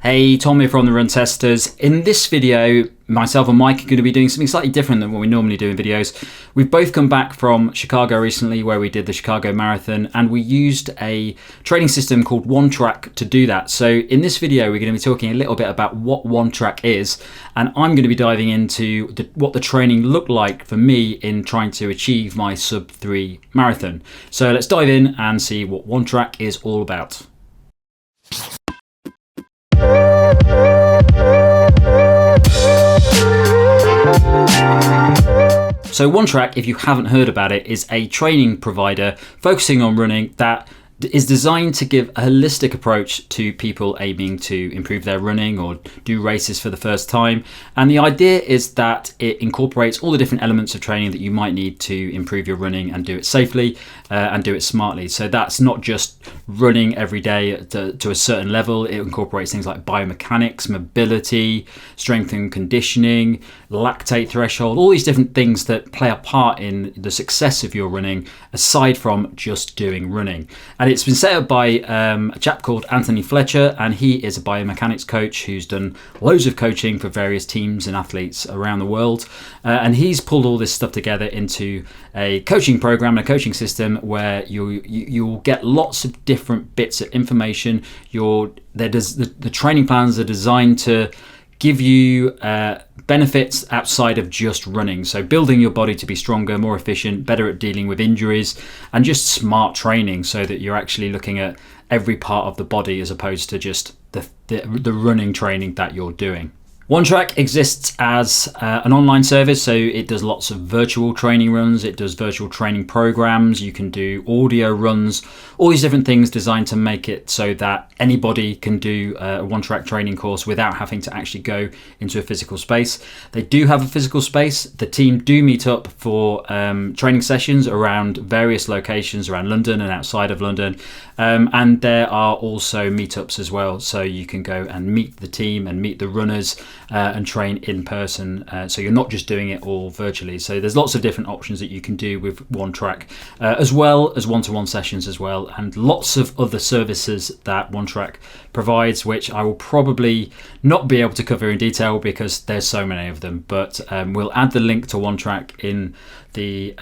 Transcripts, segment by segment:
Hey, Tom here from the Run Testers. In this video, myself and Mike are going to be doing something slightly different than what we normally do in videos. We've both come back from Chicago recently where we did the Chicago Marathon, and we used a training system called OneTrack to do that. So in this video, we're going to be talking a little bit about what OneTrack is, and I'm going to be diving into what the training looked like for me in trying to achieve my Sub-3 marathon. So let's dive in and see what OneTrack is all about. So OneTrack, if you haven't heard about it, is a training provider focusing on running that is designed to give a holistic approach to people aiming to improve their running or do races for the first time. And the idea is that it incorporates all the different elements of training that you might need to improve your running and do it safely and do it smartly. So that's not just running every day to a certain level. It incorporates things like biomechanics, mobility, strength and conditioning, lactate threshold, all these different things that play a part in the success of your running aside from just doing running. And it's been set up by a chap called Anthony Fletcher, and he is a biomechanics coach who's done loads of coaching for various teams and athletes around the world. And he's pulled all this stuff together into a coaching program, a coaching system where you'll get lots of different bits of information. The training plans are designed to give you benefits outside of just running. So building your body to be stronger, more efficient, better at dealing with injuries, and just smart training so that you're actually looking at every part of the body as opposed to just the running training that you're doing. OneTrack exists as an online service, so it does lots of virtual training runs, it does virtual training programs, you can do audio runs, all these different things designed to make it so that anybody can do a OneTrack training course without having to actually go into a physical space. They do have a physical space. The team do meet up for training sessions around various locations around London and outside of London, and there are also meetups as well, so you can go and meet the team and meet the runners and train in person, so you're not just doing it all virtually. So there's lots of different options that you can do with OneTrack, as well as one-to-one sessions as well, and lots of other services that OneTrack provides, which I will probably not be able to cover in detail because there's so many of them, but we'll add the link to OneTrack in the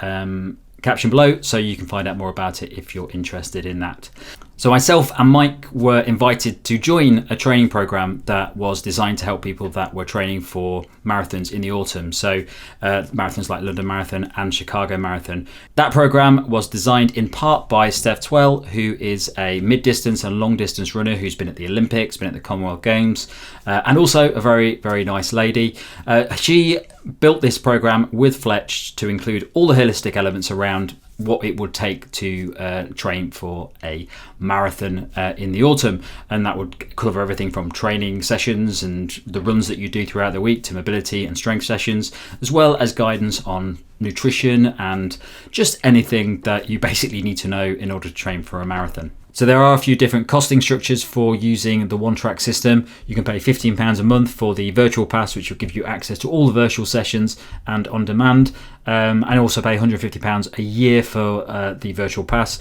caption below so you can find out more about it if you're interested in that. So myself and Mike were invited to join a training program that was designed to help people that were training for marathons in the autumn. So marathons like London Marathon and Chicago Marathon. That program was designed in part by Steph Twell, who is a mid-distance and long-distance runner who's been at the Olympics, been at the Commonwealth Games, and also a very, very nice lady. She built this program with Fletch to include all the holistic elements around what it would take to train for a marathon in the autumn, and that would cover everything from training sessions and the runs that you do throughout the week to mobility and strength sessions, as well as guidance on nutrition and just anything that you basically need to know in order to train for a marathon. So there are a few different costing structures for using the OneTrack system. You can pay £15 a month for the virtual pass, which will give you access to all the virtual sessions and on demand, and also pay £150 a year for the virtual pass.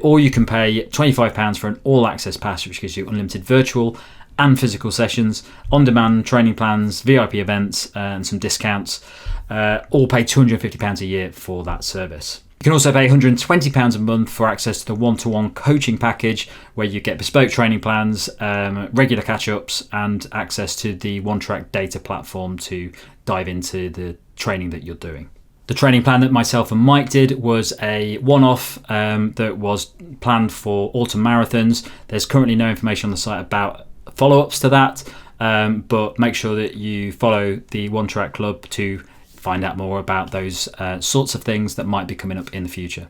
Or you can pay £25 for an all-access pass, which gives you unlimited virtual and physical sessions, on-demand training plans, VIP events, and some discounts. All pay £250 a year for that service. You can also pay £120 a month for access to the one-to-one coaching package, where you get bespoke training plans, regular catch-ups, and access to the OneTrack data platform to dive into the training that you're doing. The training plan that myself and Mike did was a one-off that was planned for autumn marathons. There's currently no information on the site about follow-ups to that, but make sure that you follow the OneTrack Club to find out more about those sorts of things that might be coming up in the future.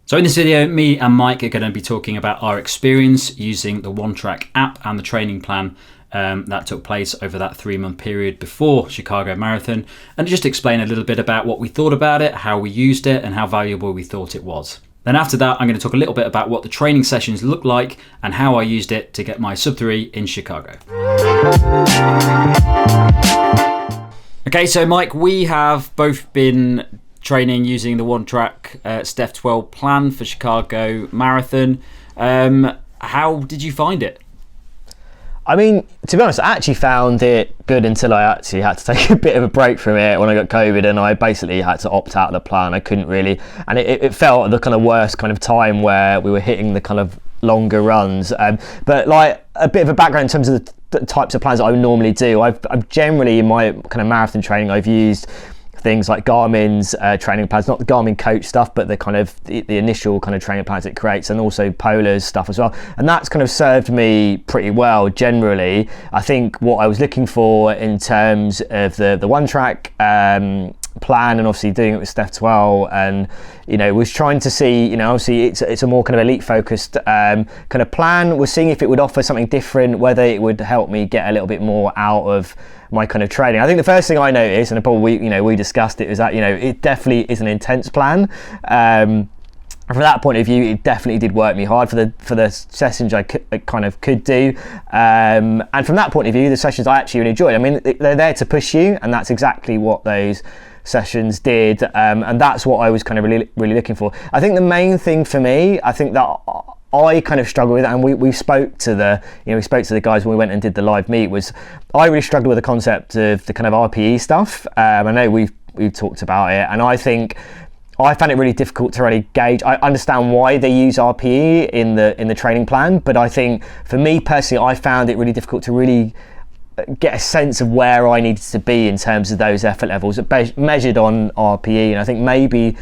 So in this video, me and Mike are going to be talking about our experience using the OneTrack app and the training plan that took place over that 3-month period before Chicago Marathon, and just explain a little bit about what we thought about it, how we used it, and how valuable we thought it was. Then after that, I'm going to talk a little bit about what the training sessions look like and how I used it to get my Sub-3 in Chicago. Okay, so Mike, we have both been training using the OneTrack Steph Twell plan for Chicago Marathon. How did you find it? I mean, to be honest, I actually found it good until I actually had to take a bit of a break from it when I got COVID, and I basically had to opt out of the plan. I couldn't really, and it felt the kind of worst kind of time where we were hitting the kind of longer runs. But like a bit of a background in terms of the types of plans that I would normally do. I've generally, in my kind of marathon training, I've used things like Garmin's training plans, not the Garmin coach stuff, but the kind of the initial kind of training plans it creates, and also Polar's stuff as well. And that's kind of served me pretty well generally. I think what I was looking for in terms of the one track plan, and obviously doing it with Steph Twell, and was trying to see, obviously it's a more kind of elite focused kind of plan. We're seeing if it would offer something different, whether it would help me get a little bit more out of my kind of training. I think the first thing I noticed, and probably we discussed it, is that it definitely is an intense plan. From that point of view, it definitely did work me hard for the sessions I could do, and from that point of view, the sessions I actually really enjoyed. I mean, they're there to push you, and that's exactly what those sessions did, and that's what I was kind of really looking for. I think the main thing for me, I think that I kind of struggle with, and we spoke to the guys when we went and did the live meet, was I really struggled with the concept of the kind of RPE stuff. I know we've talked about it, and I think I found it really difficult to really gauge. I understand why they use RPE in the training plan, but I think for me personally, I found it really difficult to really get a sense of where I needed to be in terms of those effort levels measured on RPE. And I think maybe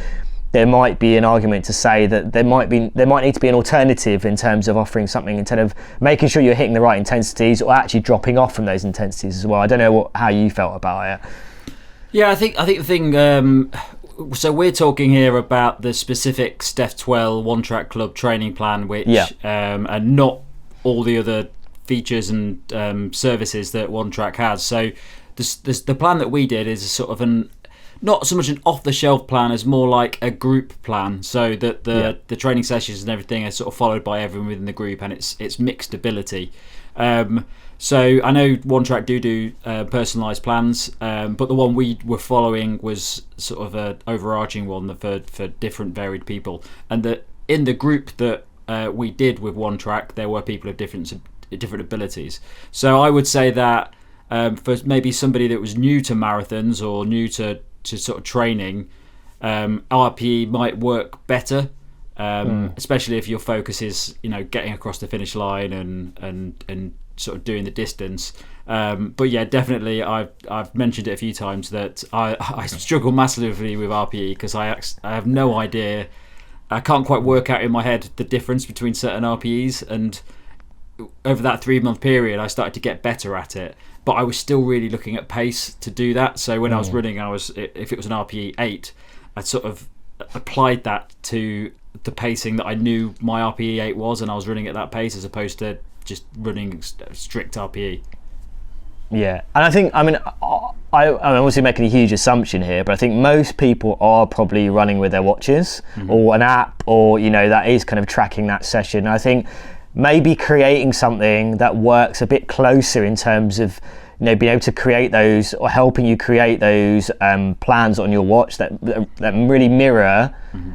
there might be an argument to say that there might need to be an alternative in terms of offering something, instead of making sure you're hitting the right intensities or actually dropping off from those intensities as well. I don't know how you felt about it. Yeah, I think the thing. So we're talking here about the specific Steph Twell One Track Club training plan, which and not all the other features and services that One Track has. So the plan that we did is sort of not so much an off-the-shelf plan as more like a group plan, so that the training sessions and everything are sort of followed by everyone within the group, and it's mixed ability. So I know One Track do personalised plans, but the one we were following was sort of a overarching one for different varied people, and that in the group that we did with One Track, there were people of different abilities. So I would say that for maybe somebody that was new to marathons or new to sort of training, RPE might work better, especially if your focus is getting across the finish line and sort of doing the distance. But yeah, definitely I've mentioned it a few times that I struggle massively with RPE because I have no idea. I can't quite work out in my head the difference between certain RPEs, and over that 3-month period I started to get better at it, but I was still really looking at pace to do that. So when I was running, if it was an RPE 8, I sort of applied that to the pacing that I knew my RPE 8 was, and I was running at that pace as opposed to just running strict RPE. Yeah, and I think, I'm obviously making a huge assumption here, but I think most people are probably running with their watches or an app, or that is kind of tracking that session. I think maybe creating something that works a bit closer in terms of being able to create those, or helping you create those plans on your watch that really mirror,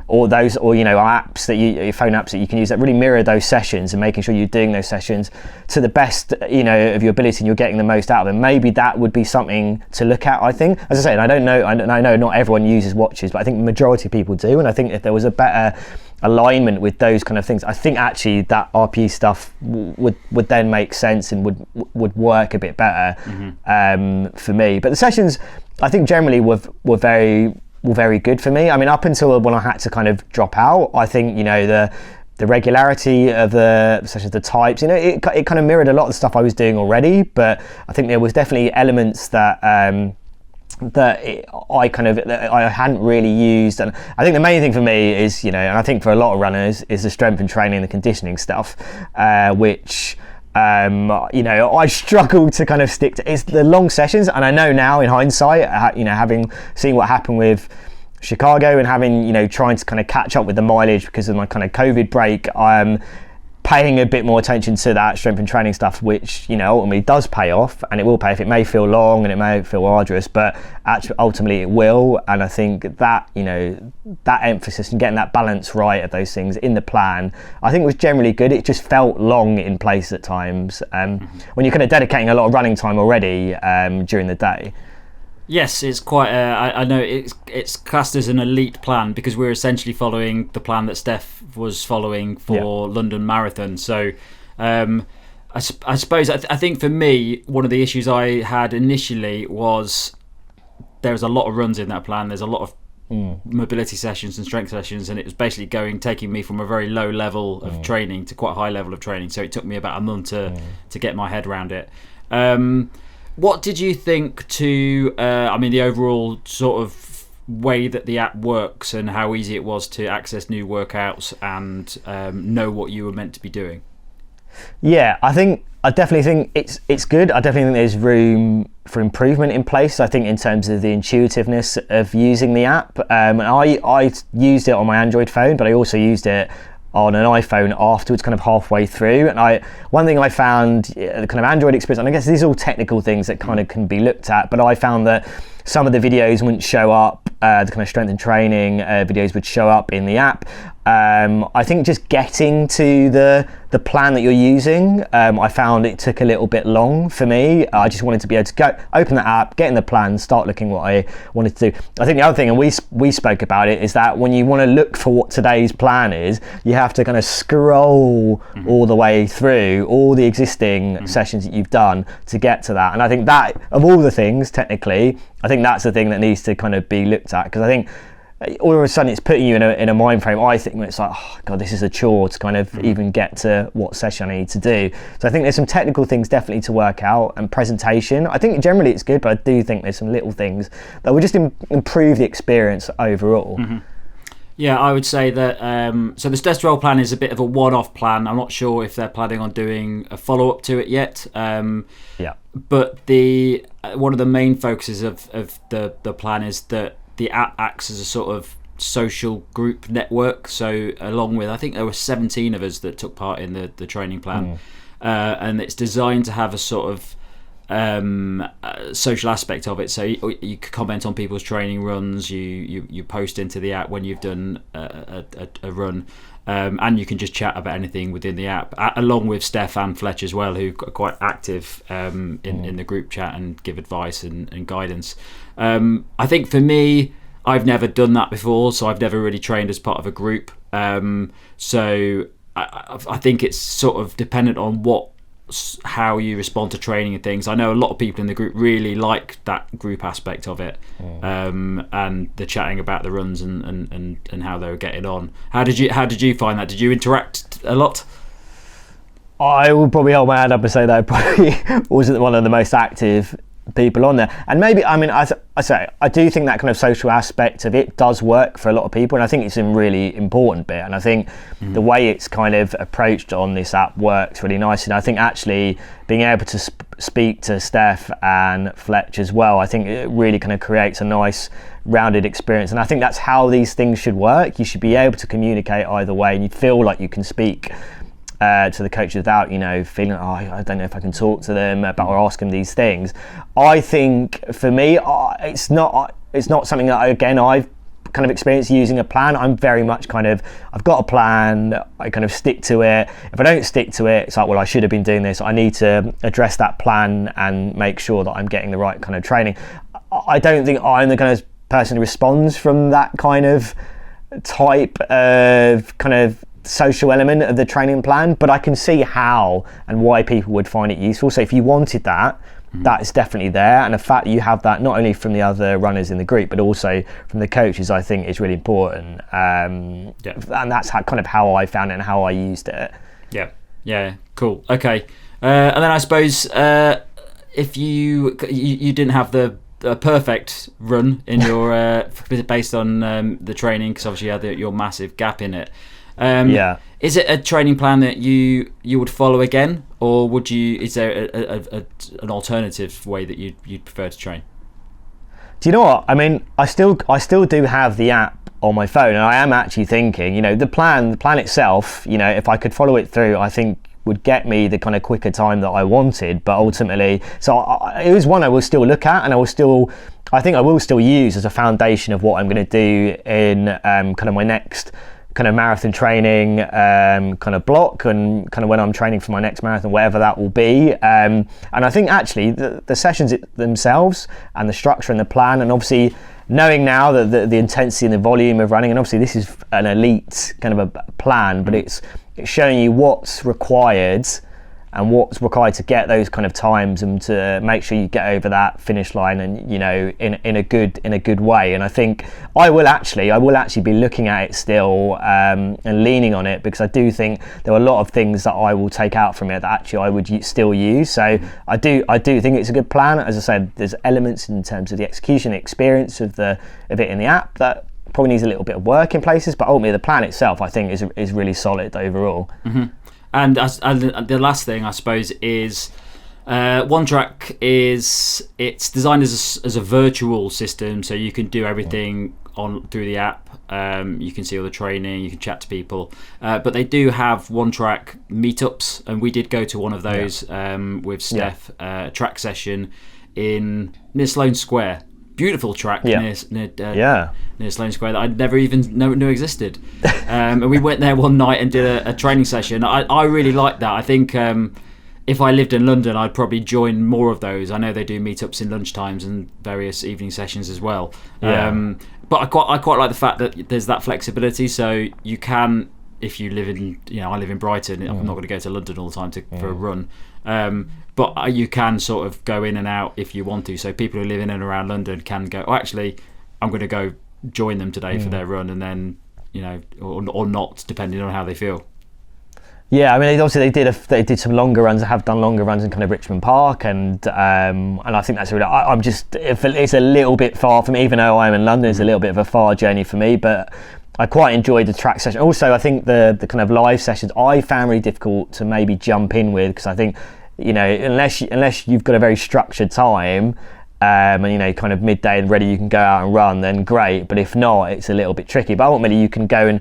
or those, or apps that your phone apps that you can use that really mirror those sessions, and making sure you're doing those sessions to the best of your ability and you're getting the most out of them. Maybe that would be something to look at. I think, as I said, I know not everyone uses watches, but I think the majority of people do, and I think if there was a better alignment with those kind of things, I think actually that RPE stuff would then make sense and would work a bit better for me. But the sessions, I think, generally were very good for me. I mean, up until when I had to kind of drop out, I think the regularity of the sessions, the types, it kind of mirrored a lot of the stuff I was doing already. But I think there was definitely elements that I hadn't really used, and I think the main thing for me is, and I think for a lot of runners, is the strength and training, the conditioning stuff, which I struggle to kind of stick to. It's the long sessions, and I know now in hindsight, having seen what happened with Chicago and having trying to kind of catch up with the mileage because of my kind of COVID break, paying a bit more attention to that strength and training stuff, which, you know, ultimately does pay off, and it will pay off. It may feel long and it may feel arduous, but actually ultimately it will. And I think that, you know, that emphasis and getting that balance right of those things in the plan, I think was generally good. It just felt long in place at times when you're kind of dedicating a lot of running time already during the day. Yes, it's quite. I know it's classed as an elite plan because we're essentially following the plan that Steph was following for London Marathon. So, I suppose I think for me, one of the issues I had initially was there was a lot of runs in that plan. There's a lot of mobility sessions and strength sessions, and it was basically taking me from a very low level of training to quite a high level of training. So it took me about a month to get my head around it. What did you think to, the overall sort of way that the app works and how easy it was to access new workouts and know what you were meant to be doing? Yeah, I definitely think it's good. I definitely think there's room for improvement in place. I think in terms of the intuitiveness of using the app. I used it on my Android phone, but I also used it on an iPhone afterwards, kind of halfway through. And one thing I found, the kind of Android experience, and I guess these are all technical things that kind of can be looked at, but I found that some of the videos wouldn't show up, the kind of strength and training videos would show up in the app. I think just getting to the plan that you're using, I found it took a little bit long for me. I just wanted to be able to go open the app, get in the plan, start looking what I wanted to do. I think the other thing, and we spoke about it, is that when you want to look for what today's plan is, you have to kind of scroll all the way through all the existing sessions that you've done to get to that. And I think that, of all the things, technically, I think that's the thing that needs to kind of be looked at, because I think all of a sudden it's putting you in a mind frame, I think, when it's like, oh god, this is a chore to kind of even get to what session I need to do. So I think there's some technical things definitely to work out, and presentation, I think generally it's good, but I do think there's some little things that will just improve the experience overall. Yeah, I would say that so the Steph Twell plan is a bit of a one-off plan. I'm not sure if they're planning on doing a follow-up to it yet. But one of the main focuses of the plan is that the app acts as a sort of social group network. So along with, I think there were 17 of us that took part in the training plan, and it's designed to have a sort of social aspect of it. So you could comment on people's training runs, you post into the app when you've done a run, and you can just chat about anything within the app, along with Steph and Fletch as well, who are quite active in the group chat and give advice and guidance. I think for me, I've never done that before, so I've never really trained as part of a group. So I think it's sort of dependent on how you respond to training and things. I know a lot of people in the group really like that group aspect of it, and the chatting about the runs and how they were getting on. How did you find that? Did you interact a lot? I will probably hold my hand up and say that I probably wasn't one of the most active people on there, and maybe I do think that kind of social aspect of it does work for a lot of people, and I think it's a really important bit, and I think the way it's kind of approached on this app works really nicely. And I think actually being able to speak to Steph and Fletch as well, I think it really kind of creates a nice rounded experience, and I think that's how these things should work. You should be able to communicate either way, and you feel like you can speak to the coach without, feeling, I don't know if I can talk to them about or ask them these things. I think for me, it's not something that I've kind of experienced using a plan. I'm very much I've got a plan, I kind of stick to it. If I don't stick to it, it's like, well, I should have been doing this. I need to address that plan and make sure that I'm getting the right kind of training. I don't think I'm the kind of person who responds from that kind of type of kind of social element of the training plan, but I can see how and why people would find it useful. So if you wanted that, that is definitely there, and the fact that you have that not only from the other runners in the group but also from the coaches, I think is really important. And that's how I found it and how I used it. Yeah, cool. Okay, and then I suppose if you didn't have the perfect run in your based on the training, because obviously you had your massive gap in it. Is it a training plan that you would follow again, or is there an alternative way that you'd prefer to train? Do you know what I mean? I still do have the app on my phone. And I am actually thinking, you know, the plan itself, you know, if I could follow it through, I think would get me the kind of quicker time that I wanted. But ultimately, so it was one I will still look at, and I think I will still use as a foundation of what I'm going to do in kind of my next kind of marathon training kind of block, and kind of when I'm training for my next marathon, whatever that will be. And I think actually the sessions themselves and the structure and the plan, and obviously knowing now that the intensity and the volume of running, and obviously this is an elite kind of a plan, but it's showing you what's required and what's required to get those kind of times, and to make sure you get over that finish line, and you know, in a good way. And I think I will actually be looking at it still and leaning on it, because I do think there are a lot of things that I will take out from it that actually I would still use. So I do think it's a good plan. As I said, there's elements in terms of the execution, the experience of it in the app that probably needs a little bit of work in places, but ultimately the plan itself I think is really solid overall. Mm-hmm. And the last thing, I suppose, is OneTrack it's designed as a virtual system, so you can do everything through the app. You can see all the training, you can chat to people, but they do have OneTrack meetups, and we did go to one of those with Steph, track session near Sloane Square. Beautiful track near Sloane Square that I'd never even knew existed. And we went there one night and did a training session. I really liked that. I think if I lived in London, I'd probably join more of those. I know they do meetups in lunchtimes and various evening sessions as well. But I quite like the fact that there's that flexibility. So you can, if you live in, I live in Brighton. I'm not going to go to London all the time for a run. But you can sort of go in and out if you want to. So people who live in and around London can go, actually, I'm going to go join them today for their run, and then, or not, depending on how they feel. Yeah, I mean, obviously they did some longer runs. I have done longer runs in kind of Richmond Park, and I think that's really. It's a little bit far from me, even though I'm in London. It's a little bit of a far journey for me, but I quite enjoyed the track session. Also, I think the kind of live sessions I found really difficult to maybe jump in with, because I think, unless you've got a very structured time, and kind of midday and ready, you can go out and run, then great. But if not, it's a little bit tricky. But ultimately, you can go and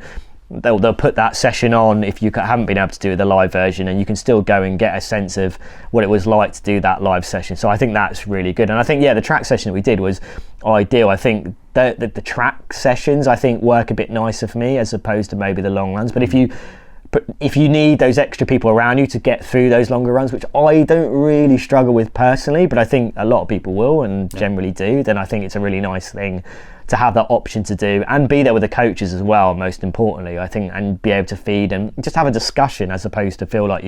they'll put that session on if you haven't been able to do the live version, and you can still go and get a sense of what it was like to do that live session. So I think that's really good. And I think the track session that we did was ideal. I think the track sessions I think work a bit nicer for me as opposed to maybe the long runs. But if you need those extra people around you to get through those longer runs, which I don't really struggle with personally, but I think a lot of people will and generally do, then I think it's a really nice thing to have that option to do, and be there with the coaches as well, most importantly, I think, and be able to feed and just have a discussion, as opposed to feel like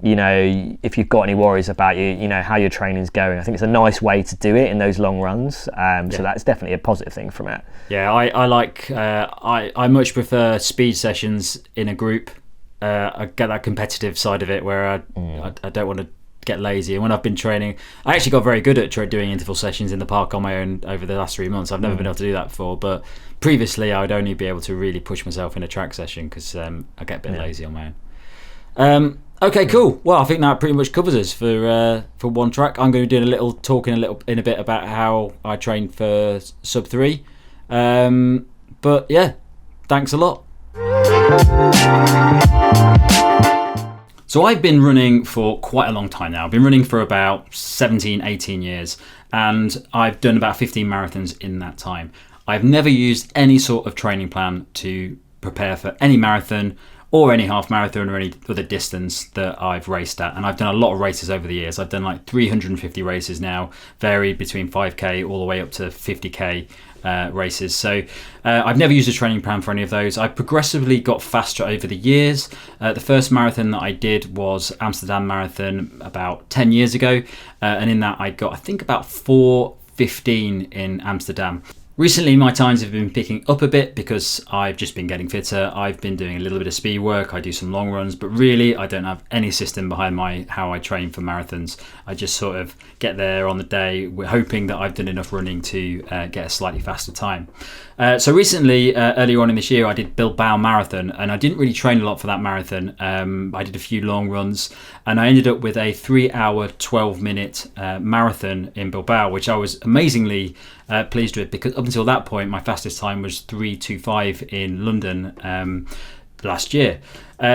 if you've got any worries about how your training's going. I think it's a nice way to do it in those long runs. So that's definitely a positive thing from it. Yeah, I much prefer speed sessions in a group. I get that competitive side of it where I don't want to get lazy. And when I've been training, I actually got very good at doing interval sessions in the park on my own over the last 3 months. I've never been able to do that before, but previously I would only be able to really push myself in a track session because I get a bit lazy on my own. Okay, cool. Well, I think that pretty much covers us for OneTrack. I'm going to be talking in a bit about how I train for Sub-3. But yeah, thanks a lot. So I've been running for quite a long time now. I've been running for about 17, 18 years, and I've done about 15 marathons in that time. I've never used any sort of training plan to prepare for any marathon or any half marathon or any other distance that I've raced at. And I've done a lot of races over the years. I've done like 350 races now, varied between 5k all the way up to 50k races. So I've never used a training plan for any of those. I progressively got faster over the years. The first marathon that I did was Amsterdam Marathon about 10 years ago. And in that I got, I think, about 4:15 in Amsterdam. Recently, my times have been picking up a bit because I've just been getting fitter. I've been doing a little bit of speed work. I do some long runs, but really I don't have any system behind how I train for marathons. I just sort of get there on the day. We're hoping that I've done enough running to get a slightly faster time. So recently, earlier on in this year, I did Bilbao Marathon, and I didn't really train a lot for that marathon. I did a few long runs, and I ended up with a 3 hour, 12 minute marathon in Bilbao, which I was amazingly pleased with, because up until that point my fastest time was 3:25 in London last year.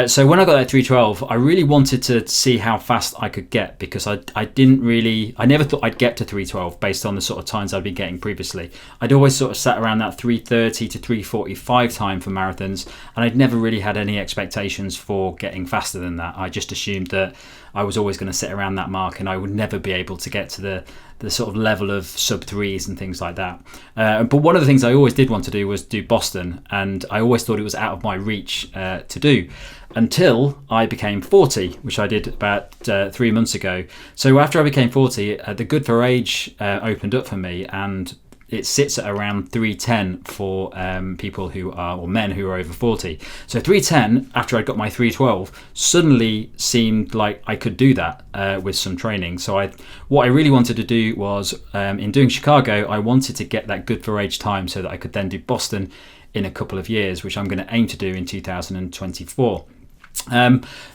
So when I got that 3:12, I really wanted to see how fast I could get, because I never thought I'd get to 3:12 based on the sort of times I'd been getting previously. I'd always sort of sat around that 3:30 to 3:45 time for marathons, and I'd never really had any expectations for getting faster than that. I just assumed that I was always going to sit around that mark and I would never be able to get to the sort of level of sub-3s and things like that. But one of the things I always did want to do was do Boston, and I always thought it was out of my reach to do, until I became 40, which I did about 3 months ago. So after I became 40, the Good for Age opened up for me, and it sits at around 3:10 for people who are, or men who are over 40. So 3:10, after I got my 3:12, suddenly seemed like I could do that with some training. So what I really wanted to do was, in doing Chicago, I wanted to get that Good for Age time so that I could then do Boston in a couple of years, which I'm going to aim to do in 2024.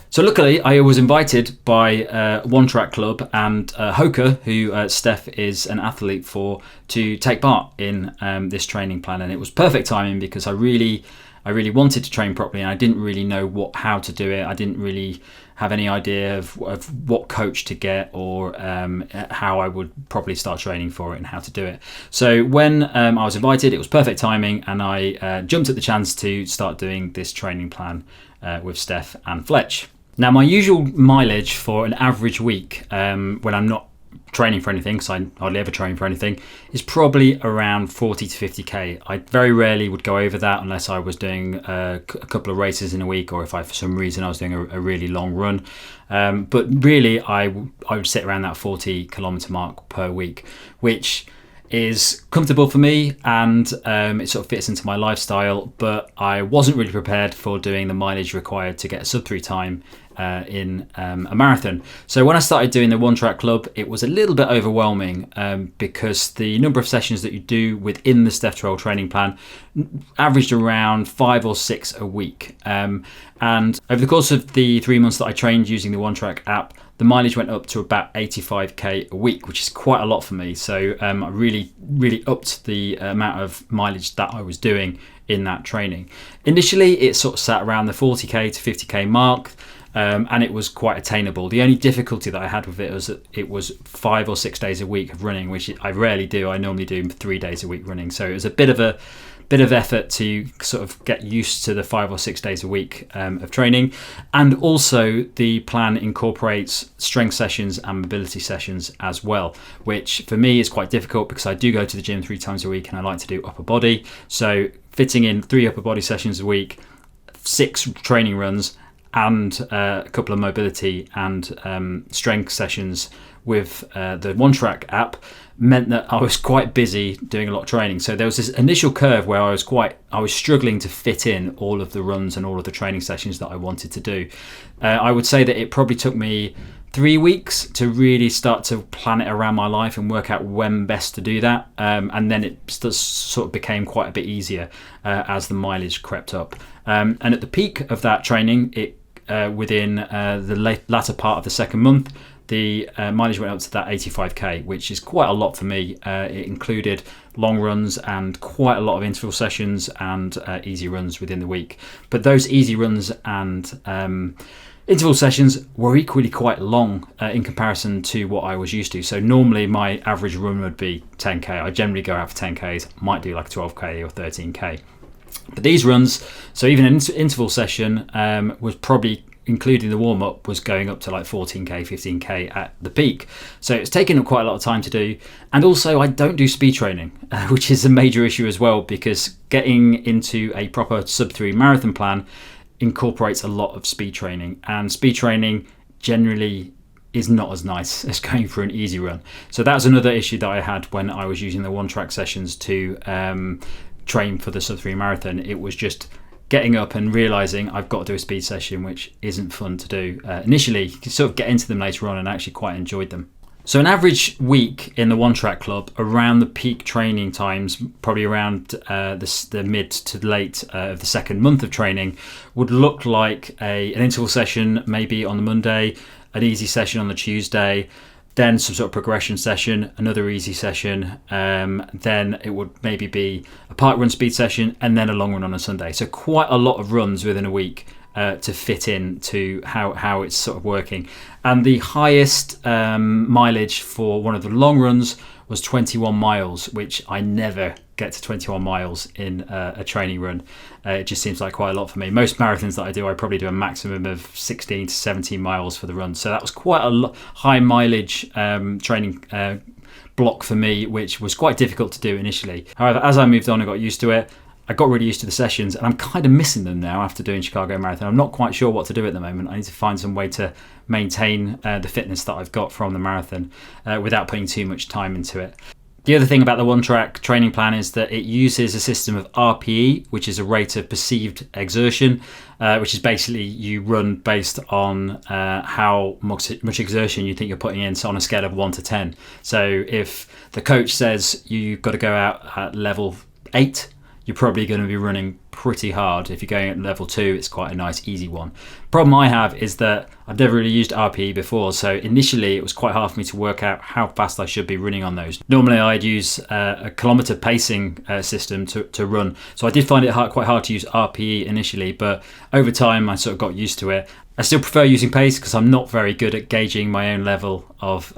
So luckily, I was invited by One Track Club and Hoka, who Steph is an athlete for, to take part in this training plan, and it was perfect timing because I really wanted to train properly, and I didn't really know how to do it. I didn't really have any idea of what coach to get, or how I would probably start training for it and how to do it. So when I was invited, it was perfect timing, and I jumped at the chance to start doing this training plan with Steph and Fletch. Now, my usual mileage for an average week, when I'm not training for anything, because I hardly ever train for anything, is probably around 40 to 50k. I very rarely would go over that unless I was doing a couple of races in a week, or if for some reason I was doing a really long run. But really, I would sit around that 40 kilometre mark per week, which is comfortable for me, and it sort of fits into my lifestyle. But I wasn't really prepared for doing the mileage required to get a sub-3 time in a marathon. So when I started doing the One Track Club, it was a little bit overwhelming, because the number of sessions that you do within the Steph Twell training plan averaged around 5 or 6 a week. And over the course of the 3 months that I trained using the One Track app, the mileage went up to about 85k a week, which is quite a lot for me. So I really upped the amount of mileage that I was doing in that training. Initially, it sort of sat around the 40k to 50k mark. And it was quite attainable. The only difficulty that I had with it was that it was 5 or 6 days a week of running, which I rarely do. I normally do 3 days a week running. So it was a bit of effort to sort of get used to the 5 or 6 days a week of training. And also the plan incorporates strength sessions and mobility sessions as well, which for me is quite difficult because I do go to the gym 3 times a week and I like to do upper body. So fitting in 3 upper body sessions a week, 6 training runs, and a couple of mobility and strength sessions with the One Track app meant that I was quite busy doing a lot of training. So there was this initial curve where I was struggling to fit in all of the runs and all of the training sessions that I wanted to do. I would say that it probably took me 3 weeks to really start to plan it around my life and work out when best to do that. And then it sort of became quite a bit easier as the mileage crept up. And at the peak of that training, within the latter part of the second month, the mileage went up to that 85k, which is quite a lot for me. It included long runs and quite a lot of interval sessions and easy runs within the week. But those easy runs and interval sessions were equally quite long in comparison to what I was used to. So normally my average run would be 10k. I generally go out for 10ks, might do like 12k or 13k. But these runs, so even an interval session was probably, including the warm-up, was going up to like 14k, 15k at the peak. So it's taken up quite a lot of time to do. And also I don't do speed training, which is a major issue as well, because getting into a proper sub-3 marathon plan incorporates a lot of speed training. And speed training generally is not as nice as going for an easy run. So that's another issue that I had when I was using the One Track sessions to train for the sub-3 marathon. It was just getting up and realizing I've got to do a speed session, which isn't fun to do initially. You can sort of get into them later on and actually quite enjoyed them. So an average week in the One Track Club around the peak training times, probably around the mid to late of the second month of training, would look like an interval session maybe on the Monday, an easy session on the Tuesday, then some sort of progression session, another easy session, then it would maybe be a park run speed session, and then a long run on a Sunday. So quite a lot of runs within a week to fit in to how it's sort of working. And the highest mileage for one of the long runs was 21 miles, which I never get to 21 miles in a training run. It just seems like quite a lot for me. Most marathons that I do, I probably do a maximum of 16 to 17 miles for the run. So that was quite a high mileage training block for me, which was quite difficult to do initially. However, as I moved on and got used to it, I got really used to the sessions, and I'm kind of missing them now after doing Chicago Marathon. I'm not quite sure what to do at the moment. I need to find some way to maintain the fitness that I've got from the marathon without putting too much time into it. The other thing about the One Track training plan is that it uses a system of RPE, which is a rate of perceived exertion, which is basically you run based on how much exertion you think you're putting in, so on a scale of 1 to 10. So if the coach says you've got to go out at level 8, you're probably going to be running pretty hard. If you're going at level 2, it's quite a nice, easy one. Problem I have is that I've never really used RPE before, so initially it was quite hard for me to work out how fast I should be running on those. Normally I'd use a kilometre pacing system to run, so I did find it quite hard to use RPE initially, but over time I sort of got used to it. I still prefer using pace because I'm not very good at gauging my own level of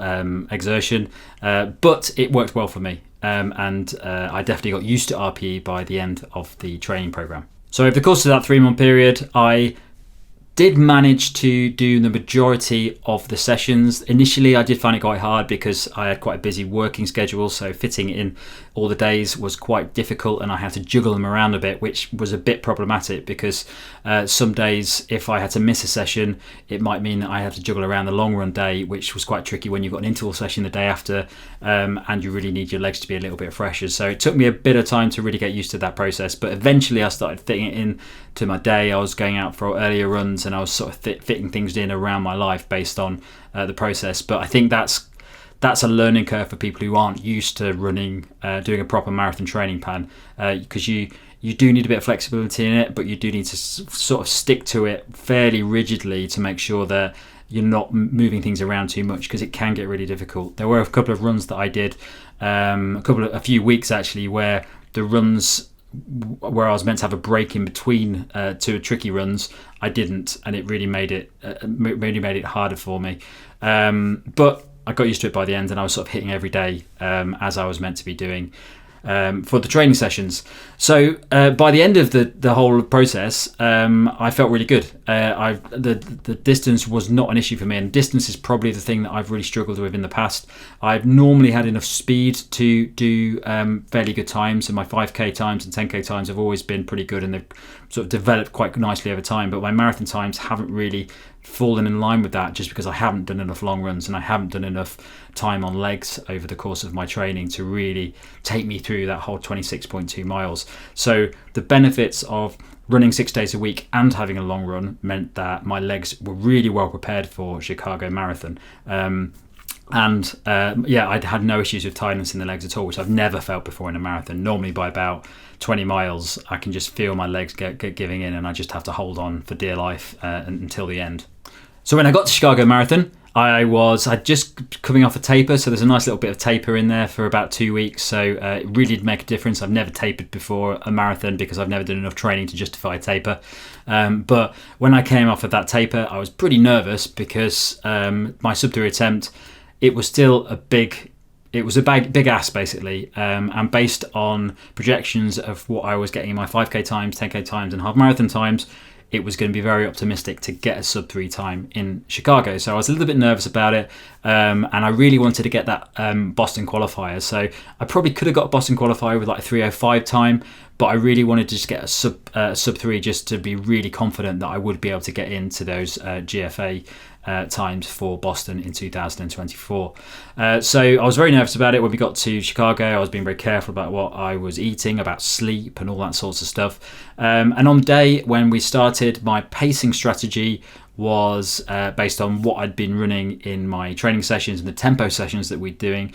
exertion, but it worked well for me. And I definitely got used to RPE by the end of the training program. So over the course of that 3-month period, I did manage to do the majority of the sessions. Initially, I did find it quite hard because I had quite a busy working schedule, so fitting in all the days was quite difficult, and I had to juggle them around a bit, which was a bit problematic because some days, if I had to miss a session, it might mean that I had to juggle around the long run day, which was quite tricky when you've got an interval session the day after, and you really need your legs to be a little bit fresher. So it took me a bit of time to really get used to that process, but eventually I started fitting it in to my day. I was going out for earlier runs, and I was sort of fitting things in around my life based on the process. But I think that's a learning curve for people who aren't used to running, doing a proper marathon training plan, because you do need a bit of flexibility in it, but you do need to sort of stick to it fairly rigidly to make sure that you're not moving things around too much, because it can get really difficult. There were a couple of runs that I did, a few weeks actually, where the runs where I was meant to have a break in between two tricky runs, I didn't, and it really made it harder for me. But I got used to it by the end, and I was sort of hitting every day as I was meant to be doing for the training sessions. So by the end of the whole process, I felt really good. The distance was not an issue for me, and distance is probably the thing that I've really struggled with in the past. I've normally had enough speed to do fairly good times, and my 5k times and 10k times have always been pretty good, and they've sort of developed quite nicely over time, but my marathon times haven't really fallen in line with that, just because I haven't done enough long runs and I haven't done enough time on legs over the course of my training to really take me through that whole 26.2 miles. So the benefits of running 6 days a week and having a long run meant that my legs were really well prepared for Chicago Marathon. I had no issues with tiredness in the legs at all, which I've never felt before in a marathon. Normally by about 20 miles, I can just feel my legs get giving in, and I just have to hold on for dear life until the end. So when I got to Chicago Marathon, I'd just coming off a taper, so there's a nice little bit of taper in there for about 2 weeks, so it really did make a difference. I've never tapered before a marathon because I've never done enough training to justify a taper, but when I came off of that taper, I was pretty nervous because my Sub-3 attempt, it was still a big ask basically, and based on projections of what I was getting in my 5k times, 10k times and half marathon times, it was going to be very optimistic to get a Sub-3 time in Chicago. So I was a little bit nervous about it, and I really wanted to get that Boston qualifier. So I probably could have got a Boston qualifier with like a 3:05 time, but I really wanted to just get a Sub-3 just to be really confident that I would be able to get into those GFA times for Boston in 2024. So I was very nervous about it when we got to Chicago. I was being very careful about what I was eating, about sleep and all that sorts of stuff. And on the day when we started, my pacing strategy was based on what I'd been running in my training sessions and the tempo sessions that we're doing,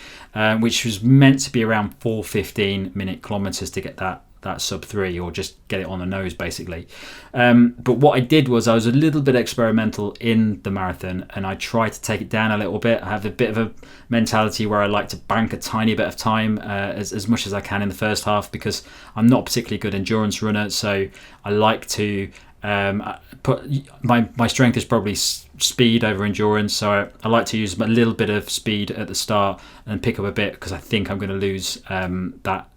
which was meant to be around 4:15 minute kilometers to get that that sub-3 or just get it on the nose basically. But what I did was I was a little bit experimental in the marathon, and I tried to take it down a little bit. I have a bit of a mentality where I like to bank a tiny bit of time as much as I can in the first half, because I'm not a particularly good endurance runner, so I like to put my strength is probably speed over endurance, so I like to use a little bit of speed at the start and pick up a bit, because I think I'm going to lose that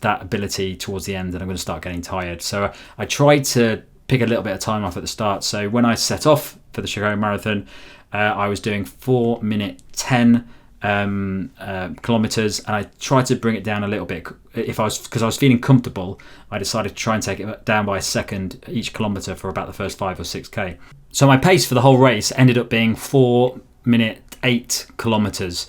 ability towards the end, and I'm going to start getting tired. So I tried to pick a little bit of time off at the start. So when I set off for the Chicago Marathon, I was doing 4 minute 10 kilometers, and I tried to bring it down a little bit. Because I was feeling comfortable, I decided to try and take it down by a second each kilometer for about the first 5 or 6k. So my pace for the whole race ended up being 4 minute 8 kilometers,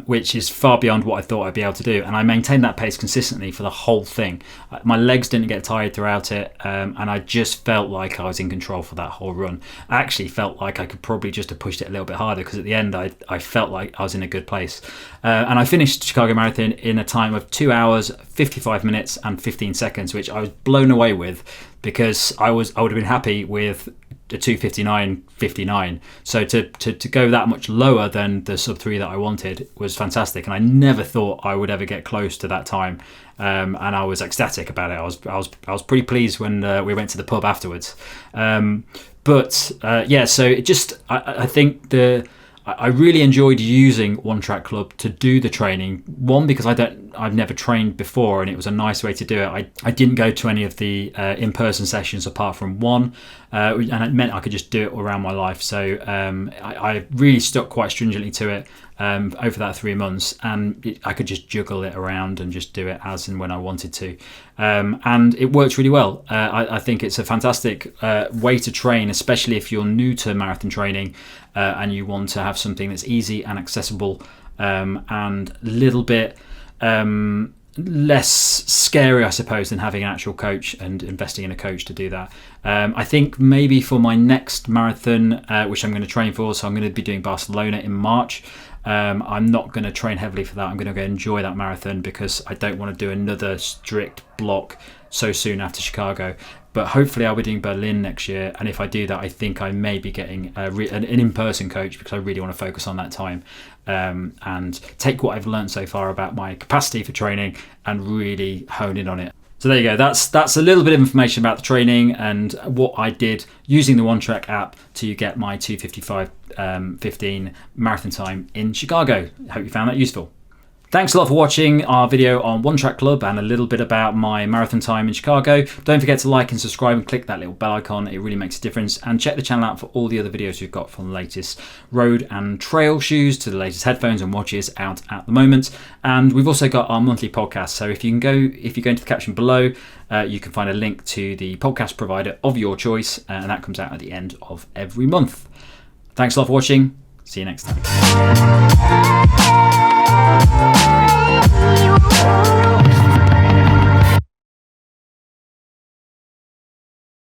which is far beyond what I thought I'd be able to do, and I maintained that pace consistently for the whole thing. My legs didn't get tired throughout it, and I just felt like I was in control for that whole run. I actually felt like I could probably just have pushed it a little bit harder, because at the end I felt like I was in a good place, and I finished Chicago Marathon in a time of 2 hours 55 minutes and 15 seconds, which I was blown away with, because I would have been happy with a 2:59.59. So to go that much lower than the sub-3 that I wanted was fantastic, and I never thought I would ever get close to that time, and I was ecstatic about it. I was pretty pleased when we went to the pub afterwards. So it just I think I really enjoyed using One Track Club to do the training. One, because I've never trained before, and it was a nice way to do it. I didn't go to any of the in-person sessions apart from one, and it meant I could just do it around my life. So I really stuck quite stringently to it over that 3 months, and I could just juggle it around and just do it as and when I wanted to, and it worked really well. I think it's a fantastic way to train, especially if you're new to marathon training, and you want to have something that's easy and accessible, and a little bit less scary, I suppose, than having an actual coach and investing in a coach to do that. I think maybe for my next marathon, which I'm going to train for, so I'm going to be doing Barcelona in March, I'm not going to train heavily for that. I'm going to go enjoy that marathon, because I don't want to do another strict block so soon after Chicago. But hopefully I'll be doing Berlin next year, and if I do that, I think I may be getting an in-person coach, because I really want to focus on that time, and take what I've learned so far about my capacity for training and really hone in on it. So there you go. That's a little bit of information about the training and what I did using the One Track app to get my 2:55.15 marathon time in Chicago. Hope you found that useful. Thanks a lot for watching our video on One Track Club and a little bit about my marathon time in Chicago. Don't forget to like and subscribe and click that little bell icon. It really makes a difference. And check the channel out for all the other videos we've got, from the latest road and trail shoes to the latest headphones and watches out at the moment. And we've also got our monthly podcast. So if you go into the caption below, you can find a link to the podcast provider of your choice, and that comes out at the end of every month. Thanks a lot for watching. See you next time.